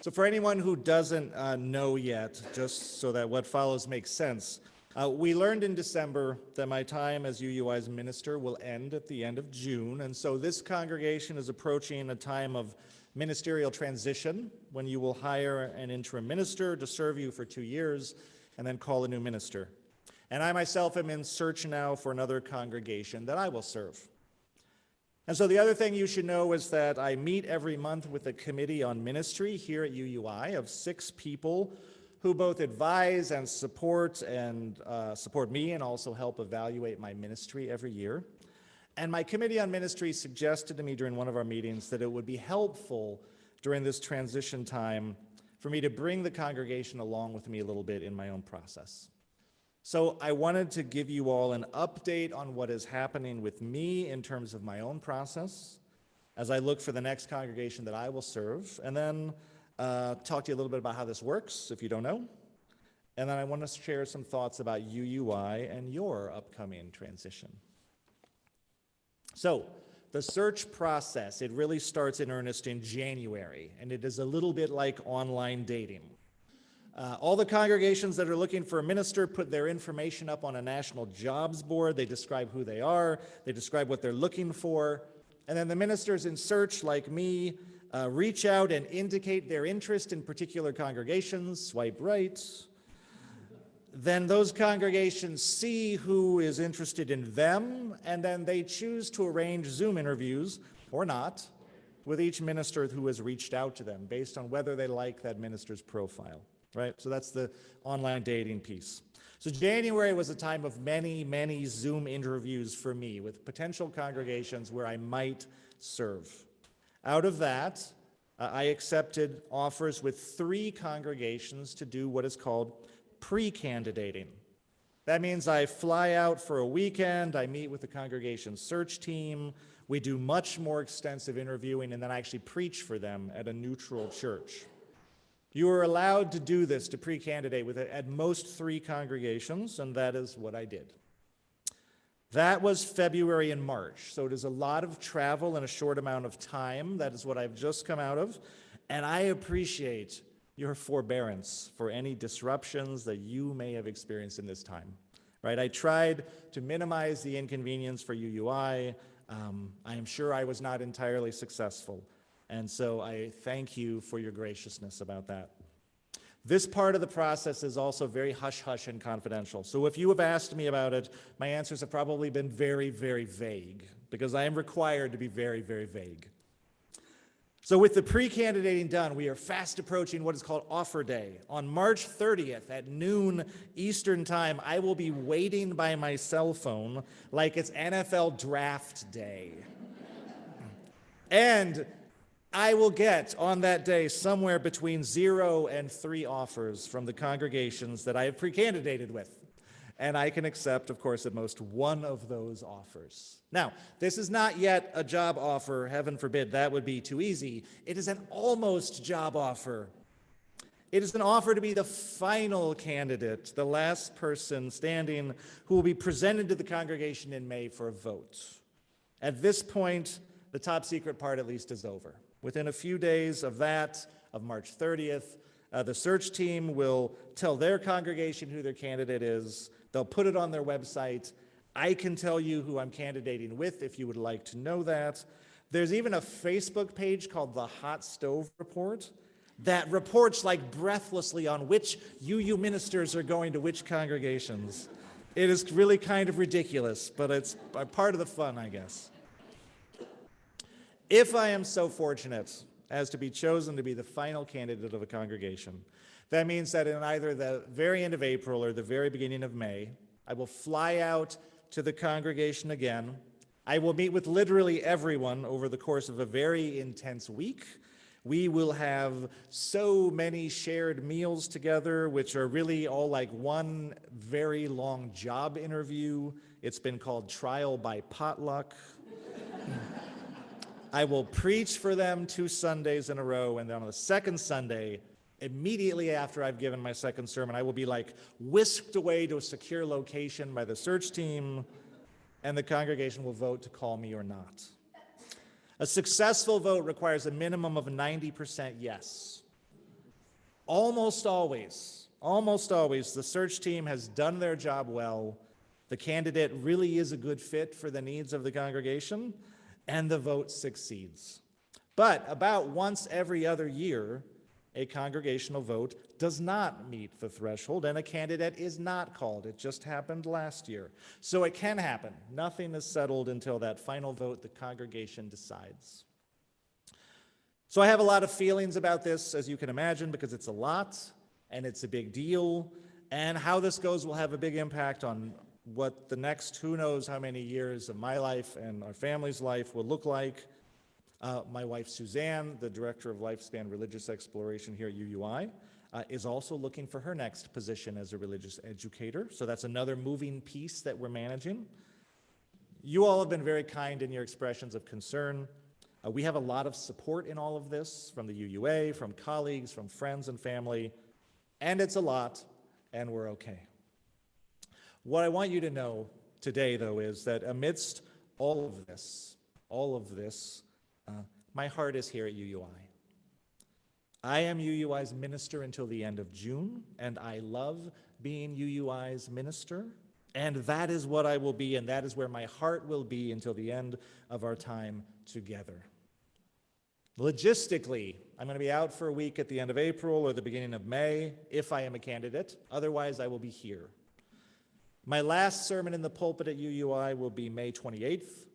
So for anyone who doesn't know yet, just so that what follows makes sense, we learned in December that my time as UUI's minister will end at the end of June, and so this congregation is approaching a time of ministerial transition when you will hire an interim minister to serve you for 2 years and then call a new minister. And I myself am in search now for another congregation that I will serve. And so the other thing you should know is that I meet every month with a committee on ministry here at UUI of 6 people who both advise and support me and also help evaluate my ministry every year. And my committee on ministry suggested to me during one of our meetings that it would be helpful during this transition time for me to bring the congregation along with me a little bit in my own process. So I wanted to give you all an update on what is happening with me in terms of my own process as I look for the next congregation that I will serve, and then talk to you a little bit about how this works, if you don't know. And then I want to share some thoughts about UUI and your upcoming transition. So the search process, it really starts in earnest in January, and it is a little bit like online dating. All the congregations that are looking for a minister put their information up on a national jobs board. They describe who they are, they describe what they're looking for, and then the ministers in search, like me, reach out and indicate their interest in particular congregations, swipe right. Then those congregations see who is interested in them, and then they choose to arrange Zoom interviews, or not, with each minister who has reached out to them based on whether they like that minister's profile. Right? So that's the online dating piece. So January was a time of many, many Zoom interviews for me with potential congregations where I might serve. Out of that, I accepted offers with 3 congregations to do what is called pre-candidating. That means I fly out for a weekend, I meet with the congregation search team, we do much more extensive interviewing, and then I actually preach for them at a neutral church. You are allowed to do this, to pre-candidate with at most 3 congregations, and that is what I did. That was February and March, so it is a lot of travel in a short amount of time. That is what I've just come out of, and I appreciate your forbearance for any disruptions that you may have experienced in this time. Right? I tried to minimize the inconvenience for UUI. I am sure I was not entirely successful. And so I thank you for your graciousness about that. This part of the process is also very hush-hush and confidential. So if you have asked me about it, my answers have probably been very, very vague, because I am required to be very, very vague. So with the pre-candidating done, we are fast approaching what is called offer day. On March 30th at noon Eastern time, I will be waiting by my cell phone like it's NFL draft day. And I will get on that day somewhere between 0 and 3 offers from the congregations that I have pre-candidated with. And I can accept, of course, at most 1 of those offers. Now, this is not yet a job offer, heaven forbid, that would be too easy. It is an almost job offer. It is an offer to be the final candidate, the last person standing, who will be presented to the congregation in May for a vote. At this point, the top secret part at least is over. Within a few days of that, of March 30th, the search team will tell their congregation who their candidate is. They'll put it on their website. I can tell you who I'm candidating with if you would like to know that. There's even a Facebook page called the Hot Stove Report that reports like breathlessly on which UU ministers are going to which congregations. It is really kind of ridiculous, but it's a part of the fun, I guess. If I am so fortunate as to be chosen to be the final candidate of a congregation, that means that in either the very end of April or the very beginning of May, I will fly out to the congregation again. I will meet with literally everyone over the course of a very intense week. We will have so many shared meals together, which are really all like one very long job interview. It's been called trial by potluck. I will preach for them 2 Sundays in a row, and then on the second Sunday, immediately after I've given my second sermon, I will be like whisked away to a secure location by the search team, and the congregation will vote to call me or not. A successful vote requires a minimum of 90% yes. almost always, the search team has done their job well. The candidate really is a good fit for the needs of the congregation, and the vote succeeds. But about once every other year, a congregational vote does not meet the threshold, and a candidate is not called. It just happened last year. So it can happen. Nothing is settled until that final vote the congregation decides. So I have a lot of feelings about this, as you can imagine, because it's a lot, and it's a big deal, and how this goes will have a big impact on what the next who knows how many years of my life and our family's life will look like. My wife, Suzanne, the Director of Lifespan Religious Exploration here at UUI, is also looking for her next position as a religious educator. So that's another moving piece that we're managing. You all have been very kind in your expressions of concern. We have a lot of support in all of this from the UUA, from colleagues, from friends and family, and it's a lot, and we're okay. What I want you to know today, though, is that amidst all of this, my heart is here at UUI. I am UUI's minister until the end of June, and I love being UUI's minister, and that is what I will be, and that is where my heart will be until the end of our time together. Logistically, I'm going to be out for a week at the end of April or the beginning of May, if I am a candidate. Otherwise, I will be here. My last sermon in the pulpit at UUI will be May 28th.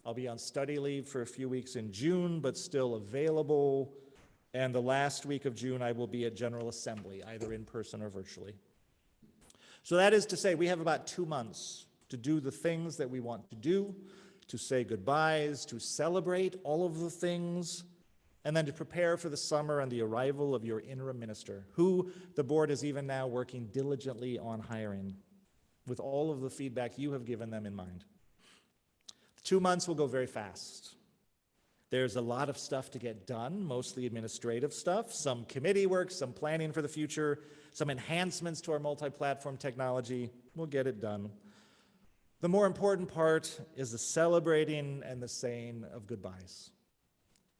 I'll be on study leave for a few weeks in June, but still available. And the last week of June, I will be at General Assembly, either in person or virtually. So that is to say, we have about 2 months to do the things that we want to do, to say goodbyes, to celebrate all of the things, and then to prepare for the summer and the arrival of your interim minister, who the board is even now working diligently on hiring, with all of the feedback you have given them in mind. 2 months will go very fast. There's a lot of stuff to get done, mostly administrative stuff, some committee work, some planning for the future, some enhancements to our multi-platform technology. We'll get it done. The more important part is the celebrating and the saying of goodbyes.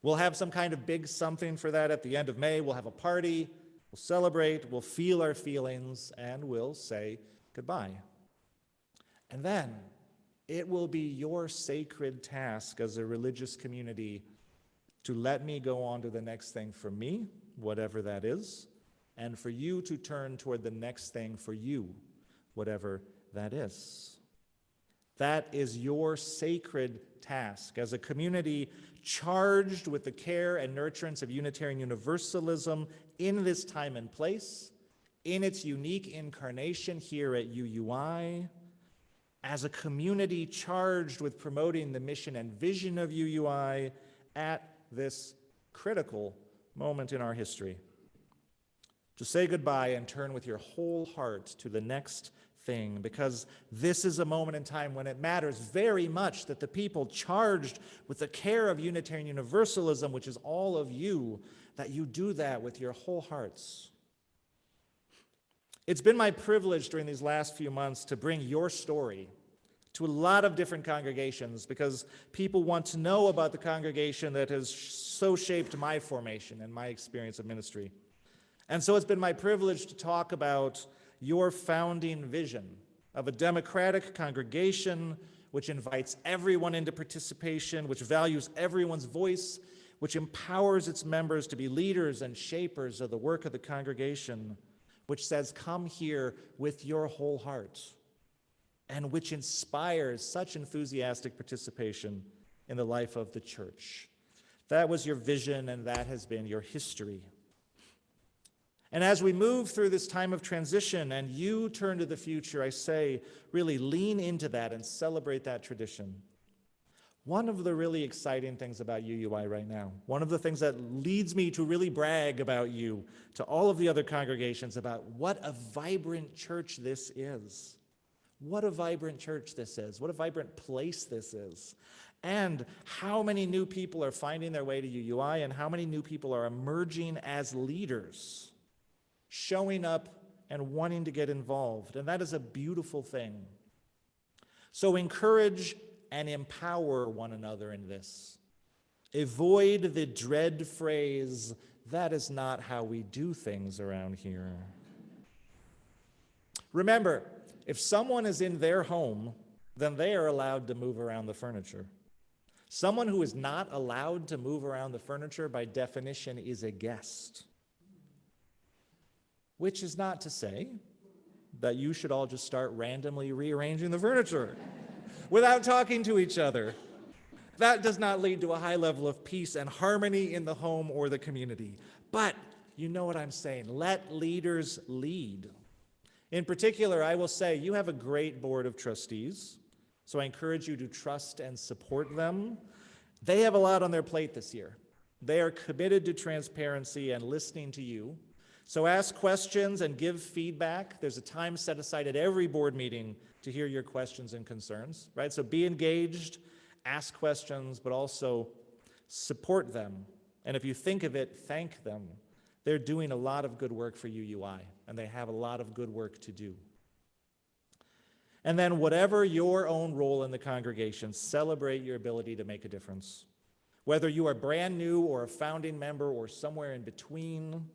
We'll have some kind of big something for that at the end of May. We'll have a party, we'll celebrate, we'll feel our feelings, and we'll say goodbye. And then it will be your sacred task as a religious community to let me go on to the next thing for me, whatever that is, and for you to turn toward the next thing for you, whatever that is. That is your sacred task as a community charged with the care and nurturance of Unitarian Universalism in this time and place, in its unique incarnation here at UUI, as a community charged with promoting the mission and vision of UUI at this critical moment in our history. To say goodbye and turn with your whole heart to the next thing, because this is a moment in time when it matters very much that the people charged with the care of Unitarian Universalism, which is all of you, that you do that with your whole hearts. It's been my privilege during these last few months to bring your story to a lot of different congregations because people want to know about the congregation that has so shaped my formation and my experience of ministry. And so it's been my privilege to talk about your founding vision of a democratic congregation which invites everyone into participation, which values everyone's voice, which empowers its members to be leaders and shapers of the work of the congregation, which says, come here with your whole heart, and which inspires such enthusiastic participation in the life of the church. That was your vision, and that has been your history. And as we move through this time of transition and you turn to the future, I say, really lean into that and celebrate that tradition. One of the really exciting things about UUI right now, one of the things that leads me to really brag about you to all of the other congregations about what a vibrant church this is. What a vibrant church this is. What a vibrant place this is. And how many new people are finding their way to UUI and how many new people are emerging as leaders, showing up and wanting to get involved. And that is a beautiful thing. So encourage and empower one another in this. Avoid the dread phrase, That is not how we do things around here. Remember, if someone is in their home, then they are allowed to move around the furniture. Someone who is not allowed to move around the furniture, by definition, is a guest. Which is not to say that you should all just start randomly rearranging the furniture without talking to each other. That does not lead to a high level of peace and harmony in the home or the community. But you know what I'm saying. Let leaders lead. In particular, I will say you have a great board of trustees, so I encourage you to trust and support them. They have a lot on their plate this year. They are committed to transparency and listening to you. So ask questions and give feedback. There's a time set aside at every board meeting to hear your questions and concerns, right? So be engaged, ask questions, but also support them. And if you think of it, thank them. They're doing a lot of good work for UUI, and they have a lot of good work to do. And then whatever your own role in the congregation, celebrate your ability to make a difference. Whether you are brand new or a founding member or somewhere in between,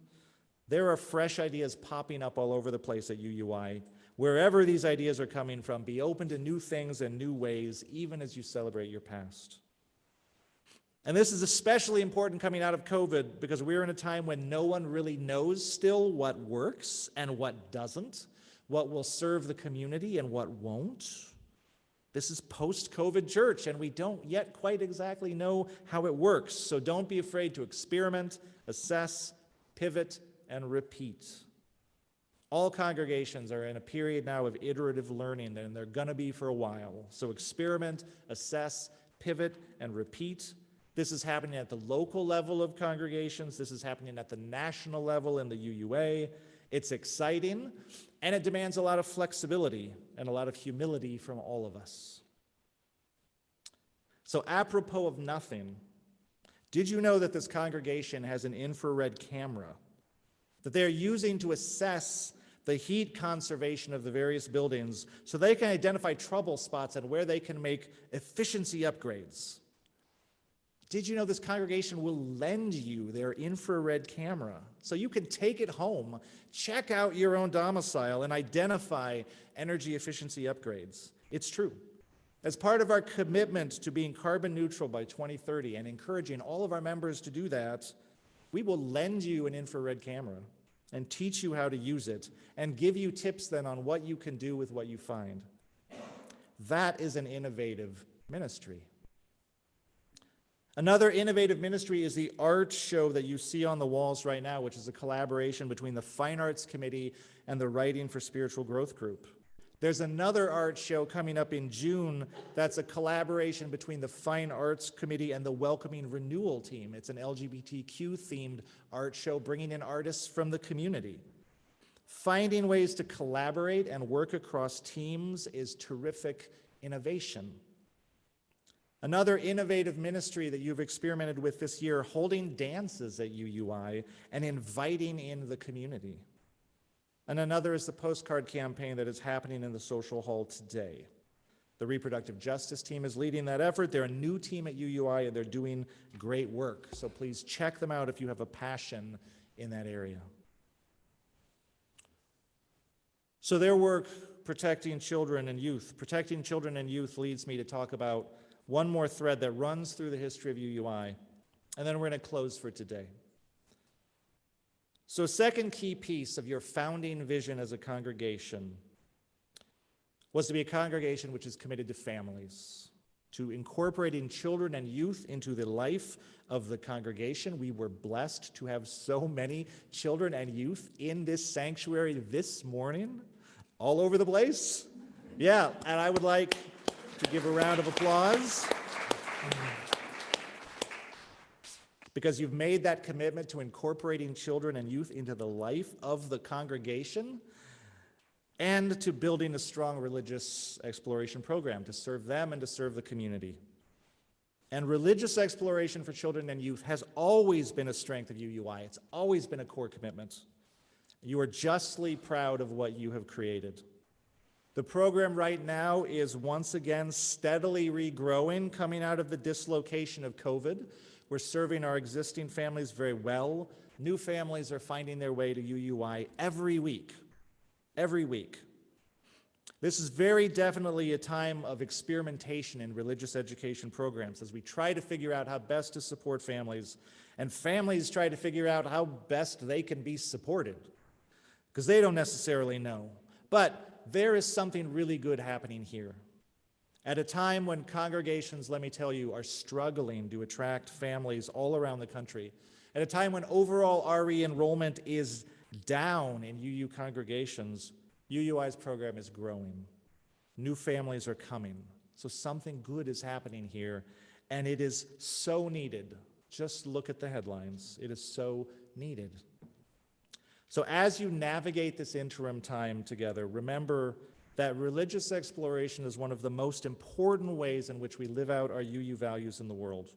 there are fresh ideas popping up all over the place at UUI. Wherever these ideas are coming from, be open to new things and new ways, even as you celebrate your past. And this is especially important coming out of COVID, because we're in a time when no one really knows still what works and what doesn't, what will serve the community and what won't. This is post-COVID church, and we don't yet quite exactly know how it works. So don't be afraid to experiment, assess, pivot, and repeat. All congregations are in a period now of iterative learning, and they're going to be for a while. So experiment, assess, pivot, and repeat. This is happening at the local level of congregations. This is happening at the national level in the UUA. It's exciting, and it demands a lot of flexibility and a lot of humility from all of us. So apropos of nothing, did you know that this congregation has an infrared camera that they're using to assess the heat conservation of the various buildings so they can identify trouble spots and where they can make efficiency upgrades? Did you know this congregation will lend you their infrared camera so you can take it home, check out your own domicile, and identify energy efficiency upgrades? It's true. As part of our commitment to being carbon neutral by 2030 and encouraging all of our members to do that, we will lend you an infrared camera and teach you how to use it and give you tips then on what you can do with what you find. That is an innovative ministry. Another innovative ministry is the art show that you see on the walls right now, which is a collaboration between the Fine Arts Committee and the Writing for Spiritual Growth Group. There's another art show coming up in June that's a collaboration between the Fine Arts Committee and the Welcoming Renewal team. It's an LGBTQ-themed art show bringing in artists from the community. Finding ways to collaborate and work across teams is terrific innovation. Another innovative ministry that you've experimented with this year, holding dances at UUI and inviting in the community. And another is the postcard campaign that is happening in the social hall today. The reproductive justice team is leading that effort. They're a new team at UUI, and they're doing great work. So please check them out if you have a passion in that area. So their work, protecting children and youth. Protecting children and youth leads me to talk about one more thread that runs through the history of UUI, and then we're going to close for today. So a second key piece of your founding vision as a congregation was to be a congregation which is committed to families, to incorporating children and youth into the life of the congregation. We were blessed to have so many children and youth in this sanctuary this morning, all over the place. Yeah, and I would like to give a round of applause because you've made that commitment to incorporating children and youth into the life of the congregation and to building a strong religious exploration program to serve them and to serve the community. And religious exploration for children and youth has always been a strength of UUI. It's always been a core commitment. You are justly proud of what you have created. The program right now is once again steadily regrowing, coming out of the dislocation of COVID. We're serving our existing families very well, New families are finding their way to UUI every week. Every week. This is very definitely a time of experimentation in religious education programs as we try to figure out how best to support families, and families try to figure out how best they can be supported, because they don't necessarily know. But there is something really good happening here. At a time when congregations, let me tell you, are struggling to attract families all around the country, at a time when overall RE enrollment is down in UU congregations, UUI's program is growing. New families are coming. So something good is happening here, and it is so needed. Just look at the headlines. It is so needed. So as you navigate this interim time together, remember that religious exploration is one of the most important ways in which we live out our UU values in the world.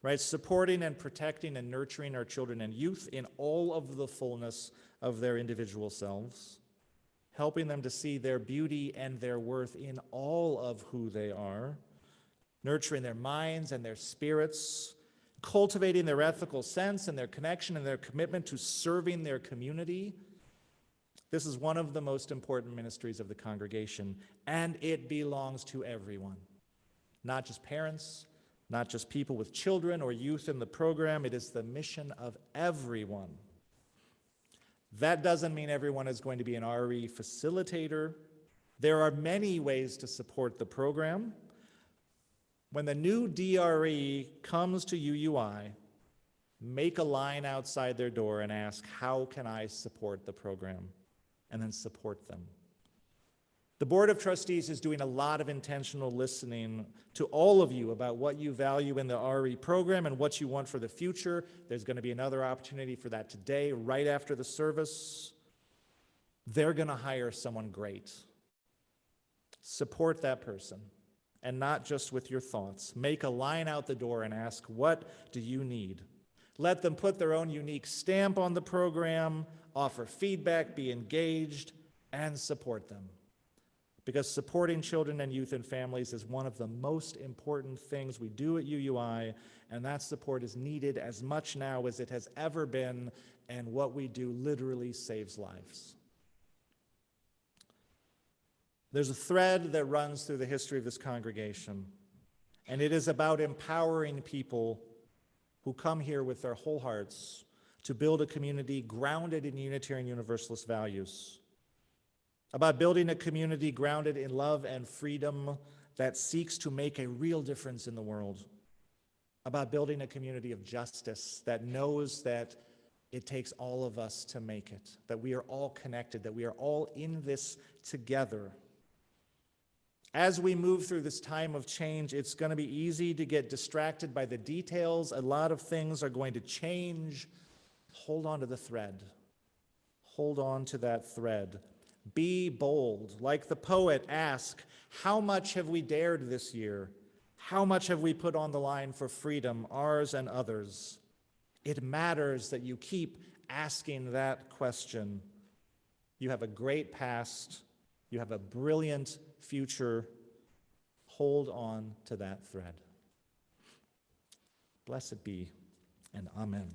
Right? Supporting and protecting and nurturing our children and youth in all of the fullness of their individual selves, helping them to see their beauty and their worth in all of who they are, nurturing their minds and their spirits, cultivating their ethical sense and their connection and their commitment to serving their community. This is one of the most important ministries of the congregation, and it belongs to everyone, not just parents, not just people with children or youth in the program. It is the mission of everyone. That doesn't mean everyone is going to be an RE facilitator. There are many ways to support the program. When the new DRE comes to UUI, make a line outside their door and ask, how can I support the program? And then support them. The Board of Trustees is doing a lot of intentional listening to all of you about what you value in the RE program and what you want for the future. There's going to be another opportunity for that today, right after the service. They're going to hire someone great. Support that person, and not just with your thoughts. Make a line out the door and ask, what do you need? Let them put their own unique stamp on the program, offer feedback, be engaged, and support them. Because supporting children and youth and families is one of the most important things we do at UUI, and that support is needed as much now as it has ever been, and what we do literally saves lives. There's a thread that runs through the history of this congregation, and it is about empowering people who come here with their whole hearts to build a community grounded in Unitarian Universalist values, about building a community grounded in love and freedom that seeks to make a real difference in the world, about building a community of justice that knows that it takes all of us to make it, that we are all connected, that we are all in this together. As we move through this time of change, it's going to be easy to get distracted by the details. A lot of things are going to change. Hold on to the thread. Hold on to that thread. Be bold. Like the poet, ask, how much have we dared this year? How much have we put on the line for freedom, ours and others? It matters that you keep asking that question. You have a great past. You have a brilliant future. Hold on to that thread. Blessed be, and amen.